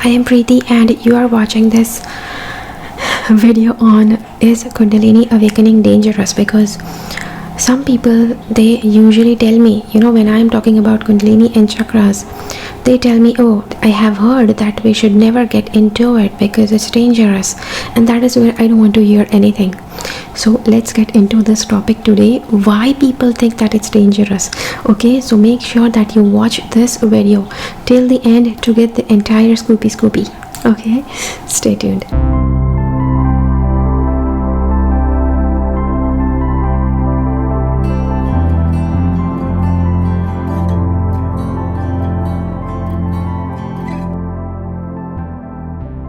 I am Preeti and you are watching this video on is Kundalini awakening dangerous? Because some people, they usually tell me, when I am talking about Kundalini and chakras, they tell me, oh, I have heard that we should never get into it because it's dangerous, and that is where I don't want to hear anything. So let's get into this topic today, why people think that it's dangerous. Okay, so make sure that you watch this video till the end to get the entire scoopy. Okay, stay tuned.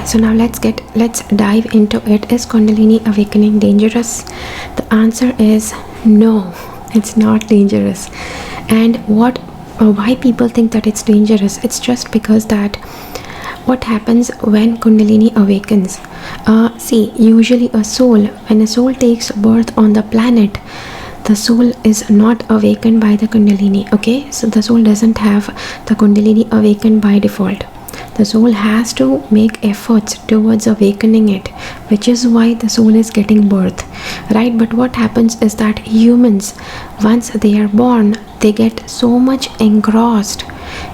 So now let's dive into it. Is Kundalini awakening dangerous? The answer is no, it's not dangerous. And why people think that it's dangerous? It's just because that what happens when Kundalini awakens. Usually when a soul takes birth on the planet, the soul is not awakened by the Kundalini. Okay, so the soul doesn't have the Kundalini awakened by default. The soul has to make efforts towards awakening it, which is why the soul is getting birth, right? But what happens is that humans, once they are born, they get so much engrossed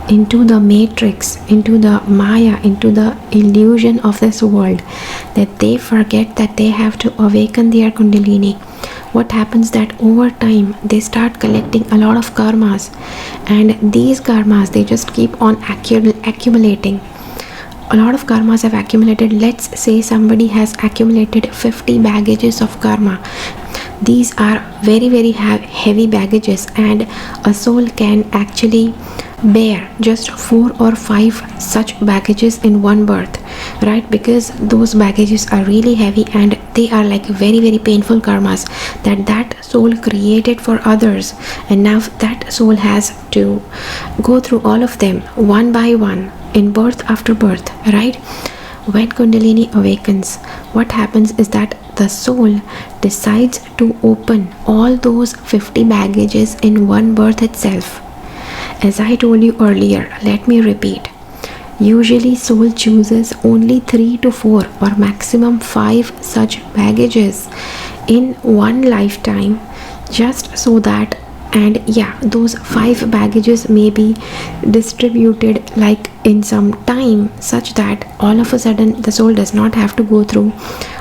into the matrix, into the Maya, into the illusion of this world, that they forget that they have to awaken their Kundalini. What happens that over time they start collecting a lot of karmas, and these karmas, they just keep on accumulating. A lot of karmas have accumulated. Let's say somebody has accumulated 50 baggages of karma. These are very, very heavy baggages, and a soul can actually bear just 4 or 5 such baggages in one birth, right? Because those baggages are really heavy and they are like very, very painful karmas that soul created for others, and now that soul has to go through all of them one by one in birth after birth, right? When Kundalini awakens, what happens is that the soul decides to open all those 50 baggages in one birth itself. As I told you earlier, let me repeat. Usually soul chooses only 3 to 4 or maximum 5 such baggages in one lifetime, just so that, and those 5 baggages may be distributed like in some time, such that all of a sudden the soul does not have to go through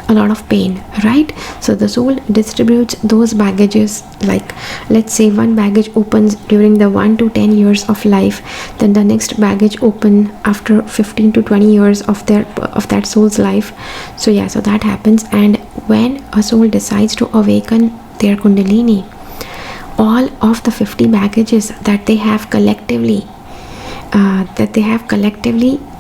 a lot of pain, right? So the soul distributes those baggages, like let's say one baggage opens during the 1 to 10 years of life, then the next baggage open after 15 to 20 years of that soul's life. So that happens. And when a soul decides to awaken their Kundalini, all of the 50 baggages that they have collectively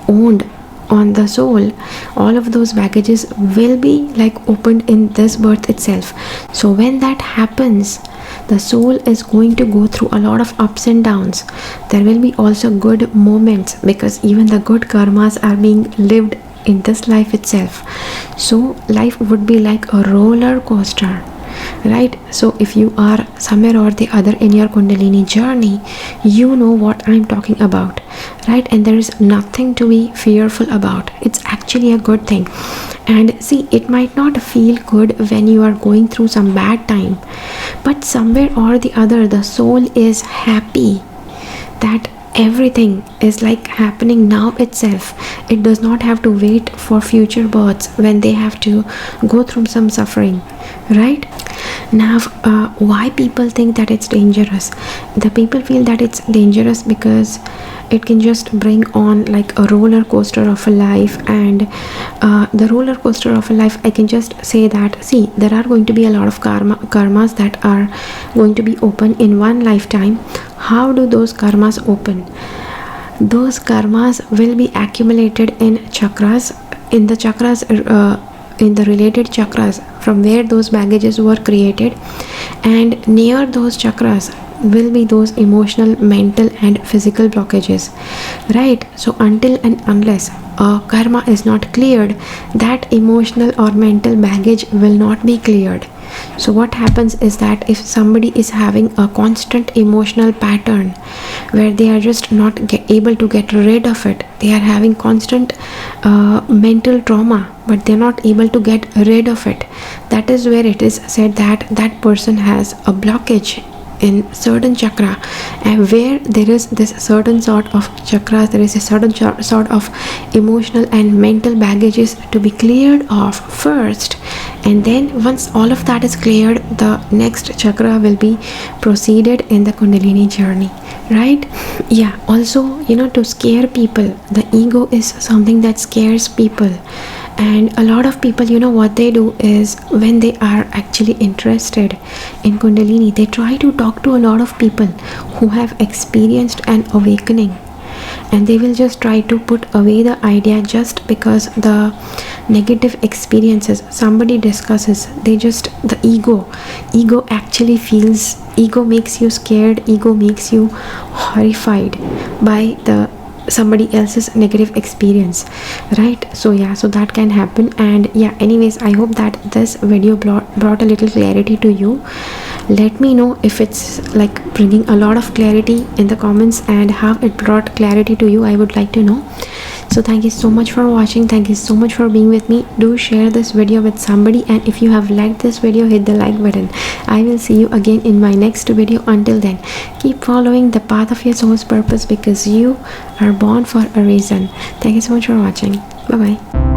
owned on the soul, all of those baggages will be like opened in this birth itself. So when that happens, the soul is going to go through a lot of ups and downs. There will be also good moments, because even the good karmas are being lived in this life itself. So life would be like a roller coaster, right? So if you are somewhere or the other in your Kundalini journey, you know what I'm talking about, right? And there is nothing to be fearful about. It's actually a good thing. And see, it might not feel good when you are going through some bad time, but somewhere or the other the soul is happy that everything is like happening now itself. It does not have to wait for future births when they have to go through some suffering, right? Now why people think that it's dangerous? The people feel that it's dangerous because it can just bring on like a roller coaster of a life. And the roller coaster of a life, I can just say that, see, there are going to be a lot of karmas that are going to be open in one lifetime. How do those karmas open? Those karmas will be accumulated in chakras, in the related chakras from where those baggages were created, and near those chakras will be those emotional, mental and physical blockages, right? So until and unless karma is not cleared, that emotional or mental baggage will not be cleared. So what happens is that if somebody is having a constant emotional pattern where they are just not able to get rid of it, they are having constant mental trauma, but they're not able to get rid of it. That is where it is said that that person has a blockage in certain chakra, and where there is this certain sort of chakras, there is a certain sort of emotional and mental baggages to be cleared off first, and then once all of that is cleared, the next chakra will be proceeded in the Kundalini journey, right? Yeah, also, to scare people, the ego is something that scares people. And a lot of people, what they do is, when they are actually interested in Kundalini, they try to talk to a lot of people who have experienced an awakening, and they will just try to put away the idea just because the negative experiences somebody discusses, the ego actually feels, ego makes you scared, ego makes you horrified by the somebody else's negative experience, right? So yeah, so that can happen. And yeah, anyways, I hope that this video brought a little clarity to you. Let me know if it's like bringing a lot of clarity in the comments, and how it brought clarity to you. I would like to know. So thank you so much for watching, thank you so much for being with me. Do share this video with somebody, and if you have liked this video, hit the like button. I will see you again in my next video. Until then, keep following the path of your soul's purpose, because you are born for a reason. Thank you so much for watching. Bye bye.